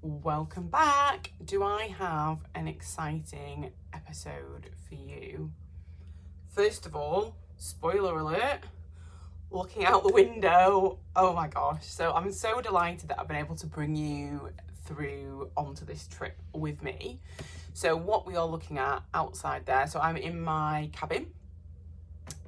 Welcome back. Do I have an exciting episode for you? First of all, spoiler alert, looking out the window, oh my gosh. So I'm so delighted that I've been able to bring you through onto this trip with me. So what we are looking at outside there, so I'm in my cabin.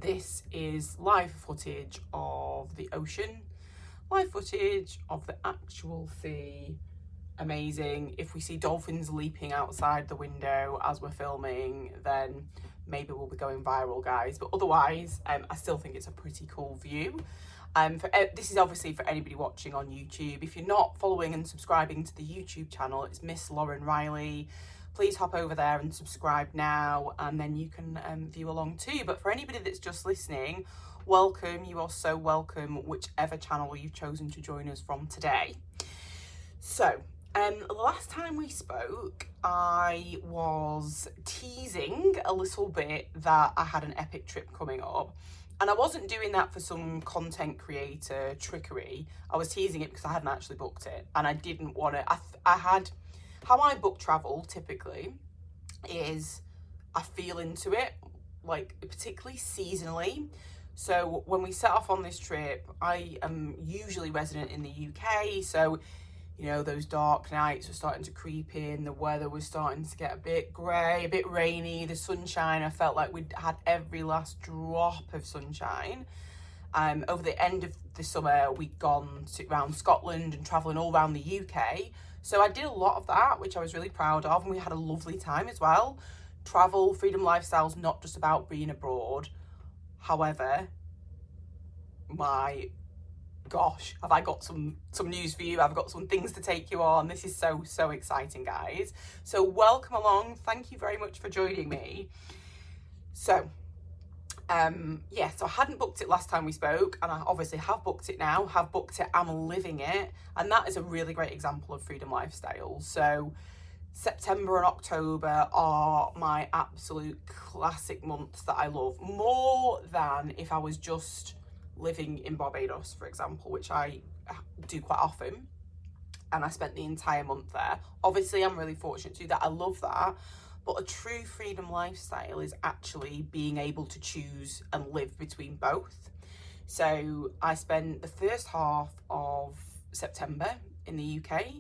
This is live footage of the ocean, live footage of the actual sea. Amazing. If we see dolphins leaping outside the window as we're filming, then maybe we'll be going viral, guys. But otherwise, I still think it's a pretty cool view. This is obviously for anybody watching on YouTube. If you're not following and subscribing to the YouTube channel, it's Miss Lauren Riley. Please hop over there and subscribe now, and then you can view along too. But for anybody that's just listening, welcome. You are so welcome, whichever channel you've chosen to join us from today. So, the last time we spoke, I was teasing a little bit that I had an epic trip coming up. And I wasn't doing that for some content creator trickery. I was teasing it because I hadn't actually booked it. And I didn't want to, how I book travel typically is I feel into it, like particularly seasonally. So when we set off on this trip, I am usually resident in the UK. So you know, those dark nights were starting to creep in, the weather was starting to get a bit grey, a bit rainy, the sunshine, I felt like we'd had every last drop of sunshine. Over the end of the summer, we'd gone around Scotland and travelling all around the UK. So I did a lot of that, which I was really proud of, and we had a lovely time as well. Travel, freedom lifestyle's not just about being abroad. However, my gosh, have I got some news for you. I've got some things to take you on. This is so exciting, guys. So welcome along. Thank you very much for joining me. So yeah, so I hadn't booked it last time we spoke, and I obviously have booked it now, have booked it, I'm living it, and that is a really great example of freedom lifestyle. So September and October are my absolute classic months that I love, more than if I was just living in Barbados, for example, which I do quite often, and I spent the entire month there. Obviously, I'm really fortunate to do that. I love that. But a true freedom lifestyle is actually being able to choose and live between both. So I spent the first half of September in the UK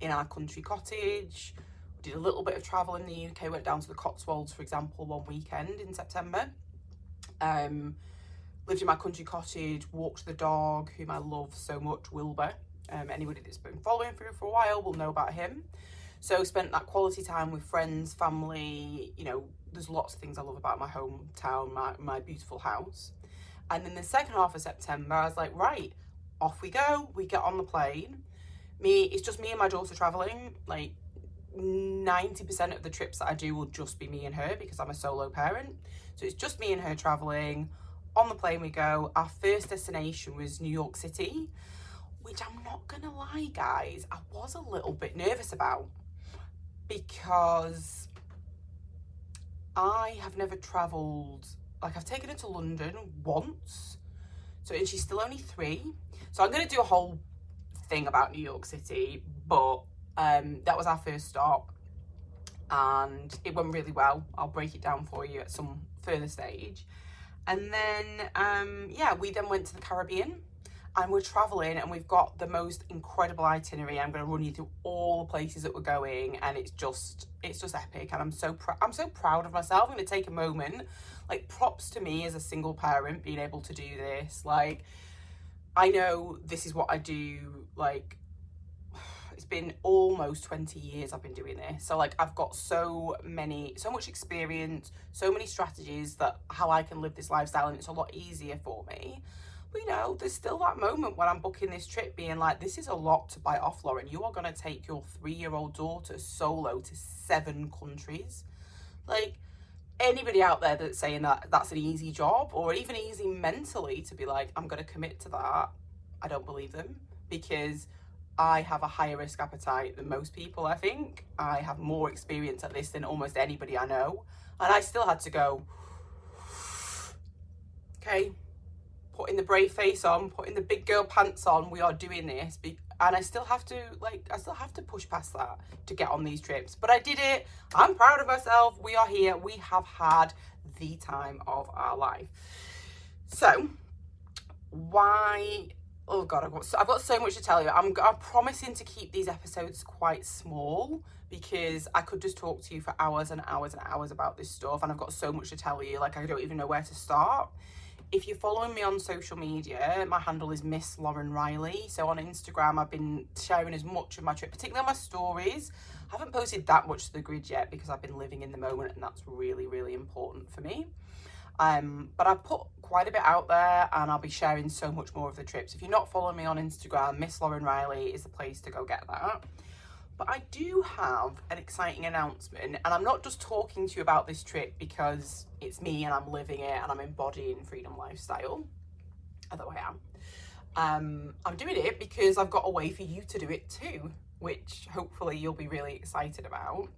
in our country cottage. We did a little bit of travel in the UK, went down to the Cotswolds, for example, one weekend in September. Lived in my country cottage, walked the dog, whom I love so much, Wilbur. Anybody that's been following through for a while will know about him. So spent that quality time with friends, family. You know, there's lots of things I love about my hometown, my beautiful house. And then the second half of September, I was like, right, off we go. We get on the plane. It's just me and my daughter traveling. Like 90% of the trips that I do will just be me and her because I'm a solo parent. So it's just me and her traveling. On the plane we go. Our first destination was New York City, which I'm not gonna lie, guys, I was a little bit nervous about because I have never travelled, like I've taken her to London once, and she's still only 3. So I'm gonna do a whole thing about New York City, but that was our first stop and it went really well. I'll break it down for you at some further stage. And then, yeah, we then went to the Caribbean and we're traveling and we've got the most incredible itinerary. I'm going to run you through all the places that we're going, and it's just epic. And I'm so proud of myself. I'm going to take a moment, like props to me as a single parent being able to do this. Like, I know this is what I do, like, it's been almost 20 years I've been doing this. So like I've got so much experience, so many strategies that how I can live this lifestyle, and it's a lot easier for me. But you know, there's still that moment when I'm booking this trip being like, this is a lot to bite off, Lauren. You are going to take your 3-year-old daughter solo to 7 countries. Like, anybody out there that's saying that that's an easy job or even easy mentally to be like, I'm going to commit to that, I don't believe them, because I have a higher risk appetite than most people, I think. I have more experience at this than almost anybody I know. And I still had to go, okay, putting the brave face on, putting the big girl pants on, we are doing this. and I still have to push past that to get on these trips. But I did it. I'm proud of myself. We are here. We have had the time of our life. So why? Oh God, I've got so much to tell you. I'm promising to keep these episodes quite small, because I could just talk to you for hours and hours and hours about this stuff, and I've got so much to tell you, like I don't even know where to start. If you're following me on social media, my handle is Miss Lauren Riley. So on Instagram, I've been sharing as much of my trip, particularly on my stories. I haven't posted that much to the grid yet because I've been living in the moment, and that's really, really important for me. But I've put quite a bit out there, and I'll be sharing so much more of the trips. If you're not following me on Instagram, Miss Lauren Riley is the place to go get that. But I do have an exciting announcement, and I'm not just talking to you about this trip because it's me and I'm living it and I'm embodying freedom lifestyle, although I am. I'm doing it because I've got a way for you to do it too, which hopefully you'll be really excited about.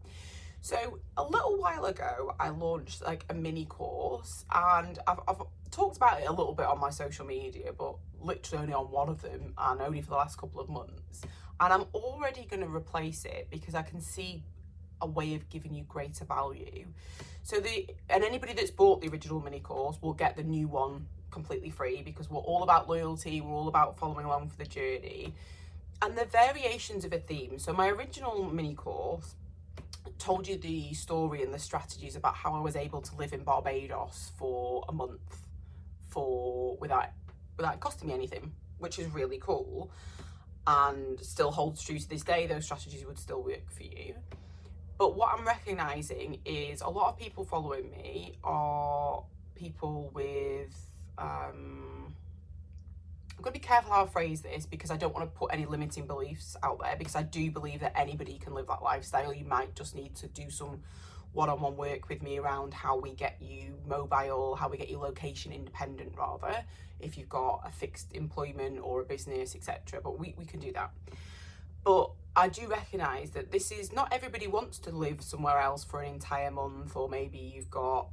So a little while ago, I launched like a mini course, and I've talked about it a little bit on my social media, but literally only on one of them, and only for the last couple of months. And I'm already going to replace it because I can see a way of giving you greater value. So anybody that's bought the original mini course will get the new one completely free, because we're all about loyalty. We're all about following along for the journey. And the variations of a theme. So my original mini course told you the story and the strategies about how I was able to live in Barbados for a month without costing me anything, which is really cool. And still holds true to this day. Those strategies would still work for you. But what I'm recognizing is a lot of people following me are people with, I'm going to be careful how I phrase this, because I don't want to put any limiting beliefs out there, because I do believe that anybody can live that lifestyle. You might just need to do some one-on-one work with me around how we get you mobile, how we get you location independent, rather, if you've got a fixed employment or a business, etc. But we can do that. But I do recognise that this is, not everybody wants to live somewhere else for an entire month, or maybe you've got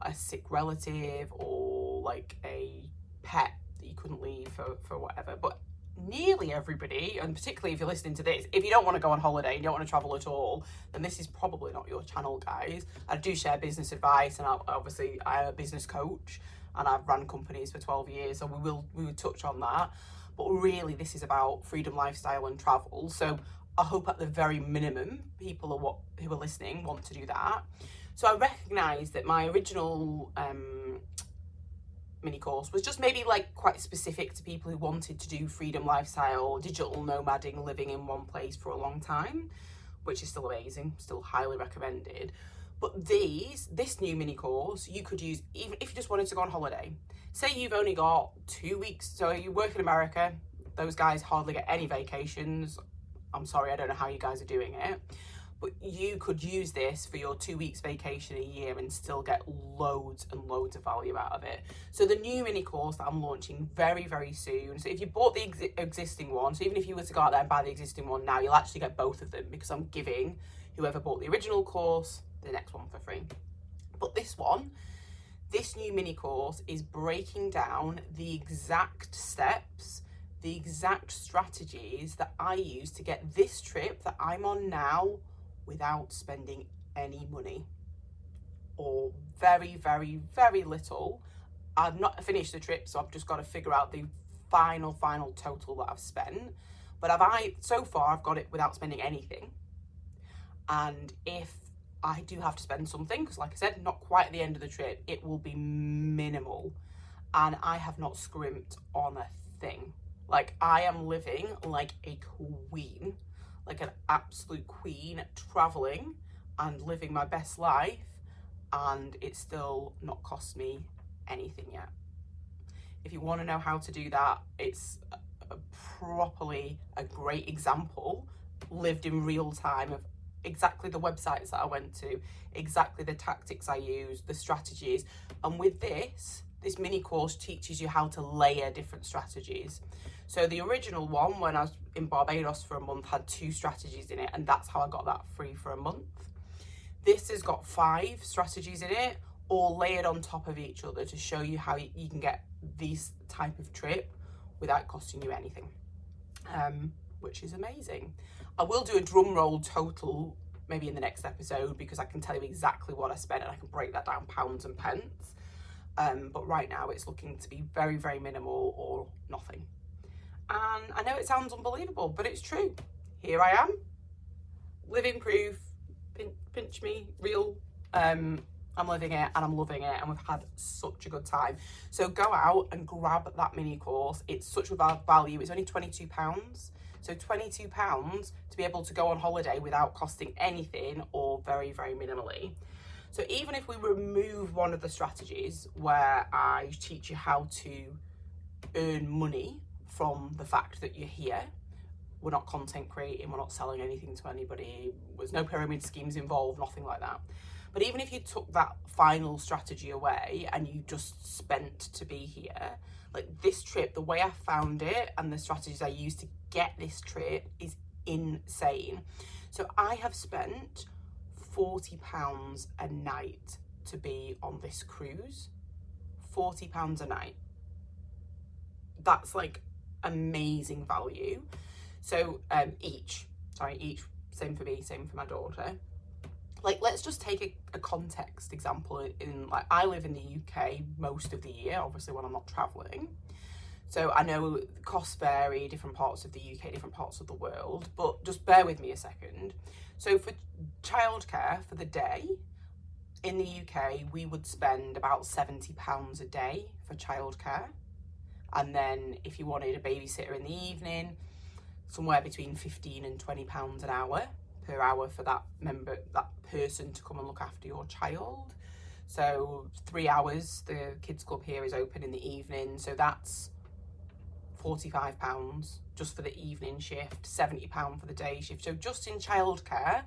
a sick relative or like a pet that you couldn't leave for whatever. But nearly everybody, and particularly if you're listening to this, if you don't want to go on holiday and you don't want to travel at all, then this is probably not your channel, guys. I do share business advice, and I'm a business coach, and I've run companies for 12 years, so we will touch on that. But really, this is about freedom, lifestyle and travel. So I hope at the very minimum, people who are listening want to do that. So I recognise that my original mini course was just maybe like quite specific to people who wanted to do freedom, lifestyle, digital nomading, living in one place for a long time, which is still amazing, still highly recommended. But this new mini course, you could use even if you just wanted to go on holiday. Say you've only got 2 weeks, so you work in America, those guys hardly get any vacations. I'm sorry, I don't know how you guys are doing it. But you could use this for your 2 weeks vacation a year and still get loads and loads of value out of it. So the new mini course that I'm launching very, very soon. So if you bought the existing one, so even if you were to go out there and buy the existing one now, you'll actually get both of them, because I'm giving whoever bought the original course the next one for free. But this new mini course is breaking down the exact steps, the exact strategies that I use to get this trip that I'm on now without spending any money, or very, very, very little. I've not finished the trip, so I've just got to figure out the final total that I've spent. But so far I've got it without spending anything. And if I do have to spend something, because like I said, not quite at the end of the trip, it will be minimal. And I have not scrimped on a thing. Like, I am living like a queen, like an absolute queen, traveling and living my best life, and it's still not cost me anything yet. If you want to know how to do that, it's properly a great example, lived in real time, of exactly the websites that I went to, exactly the tactics I used, the strategies. And with this mini course teaches you how to layer different strategies. So the original one, when I was in Barbados for a month, had 2 strategies in it, and that's how I got that free for a month. This has got 5 strategies in it, all layered on top of each other to show you how you can get this type of trip without costing you anything. which is amazing. I will do a drum roll total maybe in the next episode, because I can tell you exactly what I spent and I can break that down pounds and pence. But right now it's looking to be very, very minimal or nothing. And I know it sounds unbelievable, but it's true. Here I am, living proof, pinch me, real. I'm living it and I'm loving it, and we've had such a good time. So go out and grab that mini course. It's such a value. It's only £22. So £22 to be able to go on holiday without costing anything, or very, very minimally. So even if we remove one of the strategies where I teach you how to earn money from the fact that you're here, we're not content creating, we're not selling anything to anybody, there's no pyramid schemes involved, nothing like that. But even if you took that final strategy away and you just spent to be here, like this trip, the way I found it and the strategies I used to get this trip is insane. So I have spent £40 a night to be on this cruise. £40 a night. That's like amazing value. So each, same for me, same for my daughter. Like, let's just take a context example. In like, I live in the UK most of the year, obviously when I'm not traveling. So I know costs vary, different parts of the UK, different parts of the world, but just bear with me a second. So for childcare for the day, in the UK, we would spend about £70 a day for childcare. And then if you wanted a babysitter in the evening, somewhere between £15 and £20 an hour per hour for that person to come and look after your child. So 3 hours, the kids club here is open in the evening, so that's £45 just for the evening shift, £70 for the day shift. So just in childcare,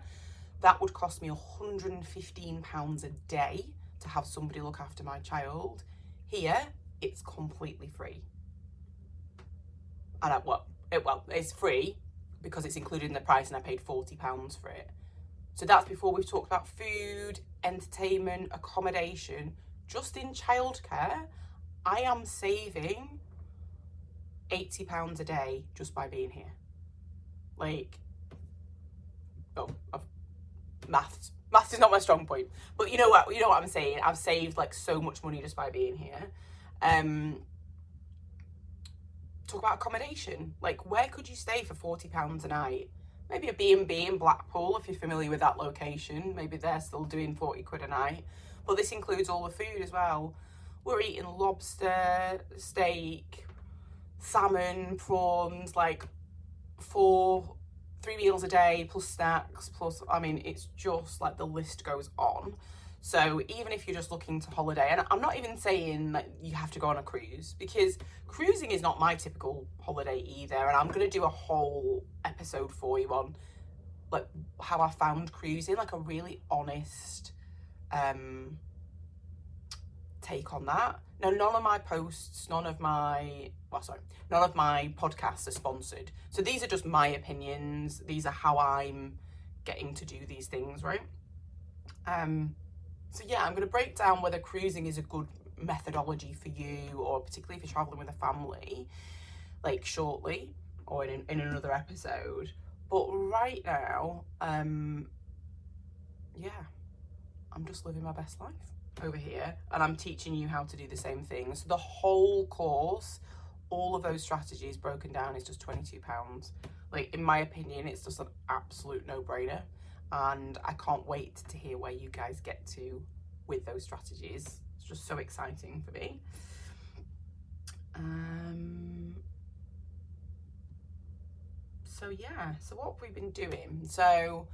that would cost me £115 a day to have somebody look after my child. Here, it's completely free. And it's free because it's included in the price, and I paid £40 for it. So that's before we've talked about food, entertainment, accommodation. Just in childcare, I am saving £80 a day just by being here. Like, maths is not my strong point, but you know what I'm saying. I've saved like so much money just by being here. Talk about accommodation. Like, where could you stay for £40 a night? Maybe a B&B in Blackpool, if you're familiar with that location. Maybe they're still doing 40 quid a night. But this includes all the food as well. We're eating lobster, steak, salmon, prawns, like 3 meals a day, plus snacks, plus, I mean, it's just like the list goes on. So even if you're just looking to holiday, and I'm not even saying that you have to go on a cruise, because cruising is not my typical holiday either. And I'm going to do a whole episode for you on like how I found cruising, like a really honest take on that. Now, none of my posts, none of my podcasts are sponsored. So these are just my opinions. These are how I'm getting to do these things, right? So yeah, I'm going to break down whether cruising is a good methodology for you, or particularly if you're traveling with a family, like shortly, or in another episode. But right now, yeah, I'm just living my best life over here, and I'm teaching you how to do the same thing. So the whole course, all of those strategies broken down, is just £22. Like, in my opinion, it's just an absolute no-brainer. And I can't wait to hear where you guys get to with those strategies. It's just so exciting for me. So yeah, so what have we been doing? So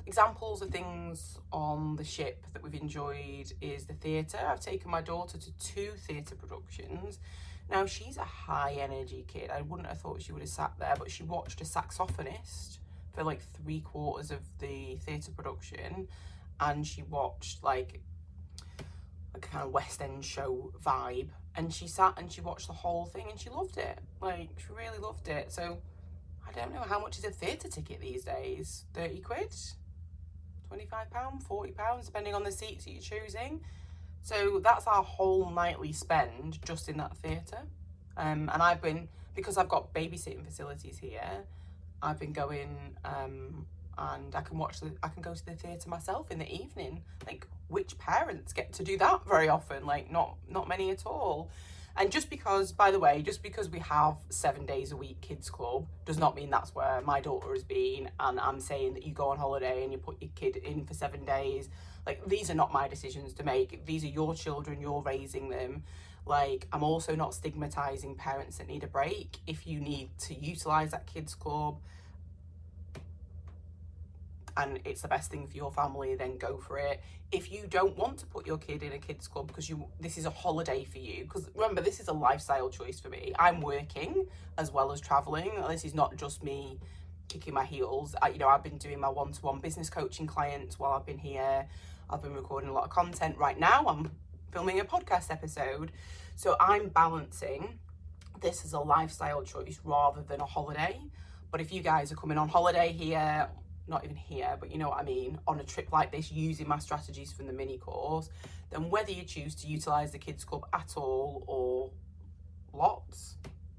examples of things on the ship that we've enjoyed is the theatre. I've taken my daughter to 2 theatre productions. Now, she's a high energy kid. I wouldn't have thought she would have sat there, but she watched a saxophonist for like 3/4 of the theatre production, and she watched like a kind of West End show vibe, and she sat and she watched the whole thing and she loved it. Like, she really loved it. So I don't know, how much is a theatre ticket these days? 30 quid? £25? £40, depending on the seats that you're choosing. So that's our whole nightly spend just in that theatre. And I've been, because I've got babysitting facilities here, I've been going, and I can go to the theatre myself in the evening. Like, which parents get to do that very often? Like, not many at all. And just because, by the way, just because we have 7 days a week kids club does not mean that's where my daughter has been, and I'm saying that you go on holiday and you put your kid in for 7 days. Like, these are not my decisions to make. These are your children, you're raising them. Like, I'm also not stigmatizing parents that need a break. If you need to utilize that kids club and it's the best thing for your family, then go for it. If you don't want to put your kid in a kids club because this is a holiday for you, because remember, this is a lifestyle choice for me. I'm working as well as traveling. This is not just me kicking my heels. I've been doing my one-to-one business coaching clients while I've been here. I've been recording a lot of content. Right now I'm filming a podcast episode. So I'm balancing this as a lifestyle choice rather than a holiday. But if you guys are coming on holiday here, not even here, but you know what I mean, on a trip like this, using my strategies from the mini course, then whether you choose to utilize the kids club at all or lots,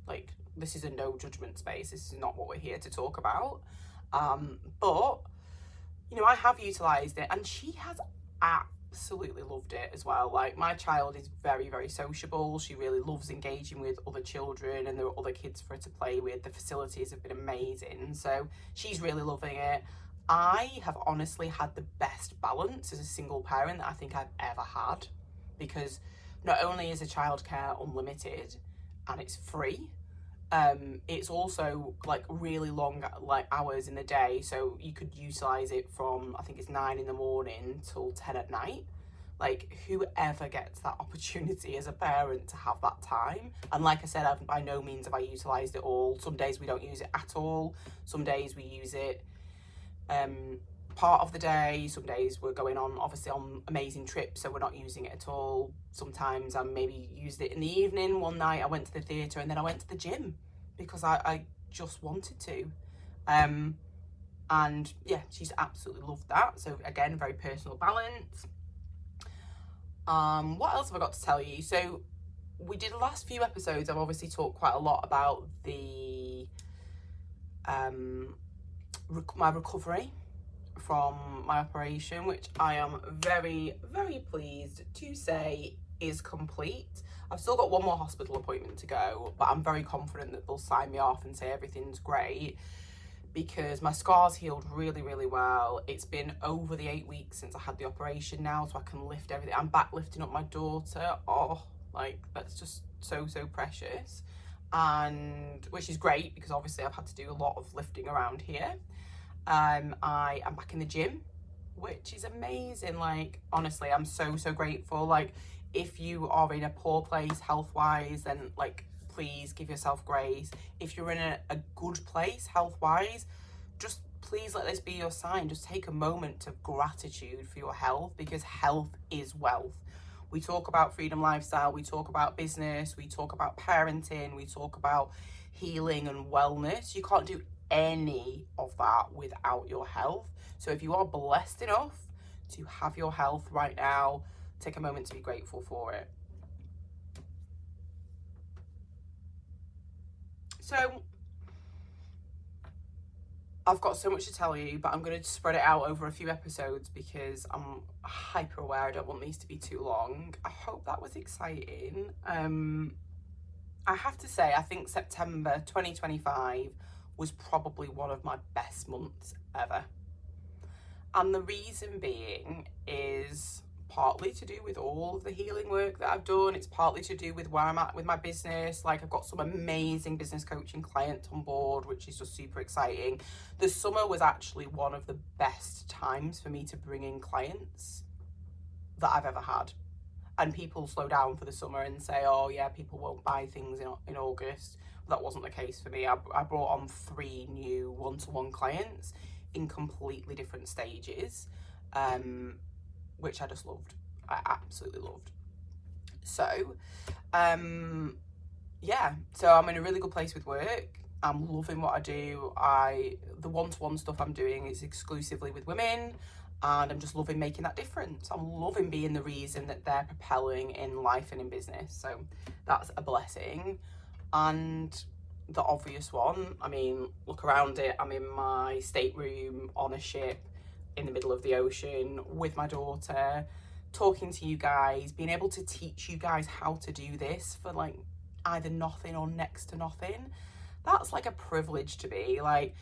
like, this is a no judgment space. This is not what we're here to talk about. But I have utilized it, and she has absolutely loved it as well. Like, my child is very, very sociable. She really loves engaging with other children, and there are other kids for her to play with. The facilities have been amazing, so she's really loving it. I have honestly had the best balance as a single parent that I think I've ever had, because not only is the childcare unlimited and it's free, it's also like really long hours in the day, so you could utilize it from, I think it's 9 in the morning till 10 at night. Like, whoever gets that opportunity as a parent to have that time? And like I said, by no means have I utilized it all. Some days we don't use it at all. Some days we use it part of the day. Some days we're going on, obviously, on amazing trips, so we're not using it at all. Sometimes I maybe used it in the evening. One night I went to the theatre and then I went to the gym because I just wanted to. And yeah, she's absolutely loved that. So again, very personal balance. What else have I got to tell you? So we did the last few episodes. I've obviously talked quite a lot about the my recovery from my operation, which I am very, very pleased to say is complete. I've still got one more hospital appointment to go, but I'm very confident that they'll sign me off and say everything's great, because my scar's healed really, really well. It's been over the 8 weeks since I had the operation now, so I can lift everything. I'm back lifting up my daughter. Oh, like, that's just so, so precious. And which is great, because obviously I've had to do a lot of lifting around here. I am back in the gym, which is amazing. Like, honestly, I'm so, so grateful. Like, if you are in a poor place health-wise, then like, please give yourself grace. If you're in a good place health-wise, just please let this be your sign. Just take a moment of gratitude for your health, because health is wealth. We talk about freedom lifestyle, we talk about business, we talk about parenting, we talk about healing and wellness. You can't do any of that without your health. So if you are blessed enough to have your health right now, take a moment to be grateful for it. So I've got so much to tell you, but I'm going to spread it out over a few episodes because I'm hyper aware I don't want these to be too long. I hope that was exciting. I have to say, I think September 2025 was probably one of my best months ever. And the reason being is partly to do with all of the healing work that I've done. It's partly to do with where I'm at with my business. Like, I've got some amazing business coaching clients on board, which is just super exciting. The summer was actually one of the best times for me to bring in clients that I've ever had. And people slow down for the summer and say, oh yeah, people won't buy things in August. That wasn't the case for me. I brought on 3 new one-to-one clients in completely different stages, which I just loved. I absolutely loved. So, yeah, so I'm in a really good place with work. I'm loving what I do. The one-to-one stuff I'm doing is exclusively with women, and I'm just loving making that difference. I'm loving being the reason that they're propelling in life and in business. So that's a blessing. And the obvious one. I mean, look around it. I'm in my stateroom on a ship in the middle of the ocean with my daughter, talking to you guys, being able to teach you guys how to do this for like either nothing or next to nothing. That's like a privilege to be, like,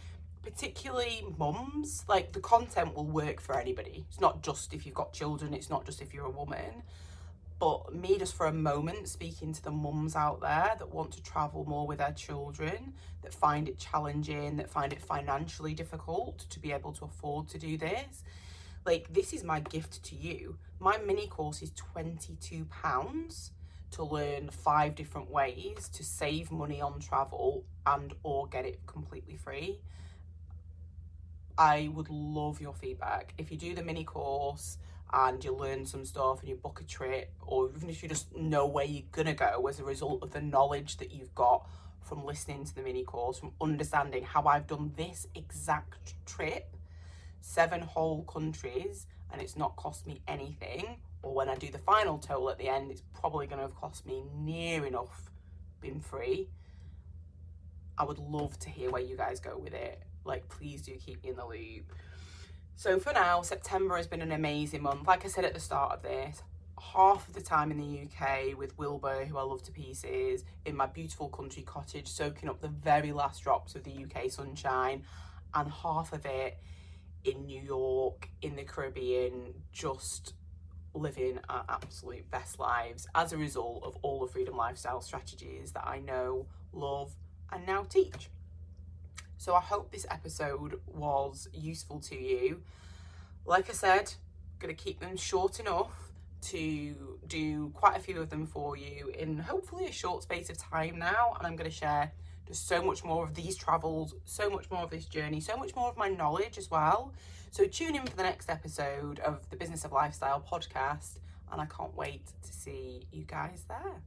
particularly mums. Like, the content will work for anybody. It's not just if you've got children, it's not just if you're a woman. But me, just for a moment, speaking to the mums out there that want to travel more with their children, that find it challenging, that find it financially difficult to be able to afford to do this. Like, this is my gift to you. My mini course is £22 to learn 5 different ways to save money on travel and or get it completely free. I would love your feedback. If you do the mini course and you learn some stuff and you book a trip, or even if you just know where you're gonna go as a result of the knowledge that you've got from listening to the mini course, from understanding how I've done this exact trip, 7 whole countries, and it's not cost me anything, or when I do the final total at the end, it's probably gonna have cost me near enough been free. I would love to hear where you guys go with it. Like, please do keep me in the loop. So for now, September has been an amazing month. Like I said at the start of this, half of the time in the UK with Wilbur, who I love to pieces, in my beautiful country cottage, soaking up the very last drops of the UK sunshine, and half of it in New York, in the Caribbean, just living our absolute best lives as a result of all the freedom lifestyle strategies that I know, love, and now teach. So I hope this episode was useful to you. Like I said, I'm going to keep them short enough to do quite a few of them for you in hopefully a short space of time now. And I'm going to share just so much more of these travels, so much more of this journey, so much more of my knowledge as well. So tune in for the next episode of the Business of Lifestyle podcast, and I can't wait to see you guys there.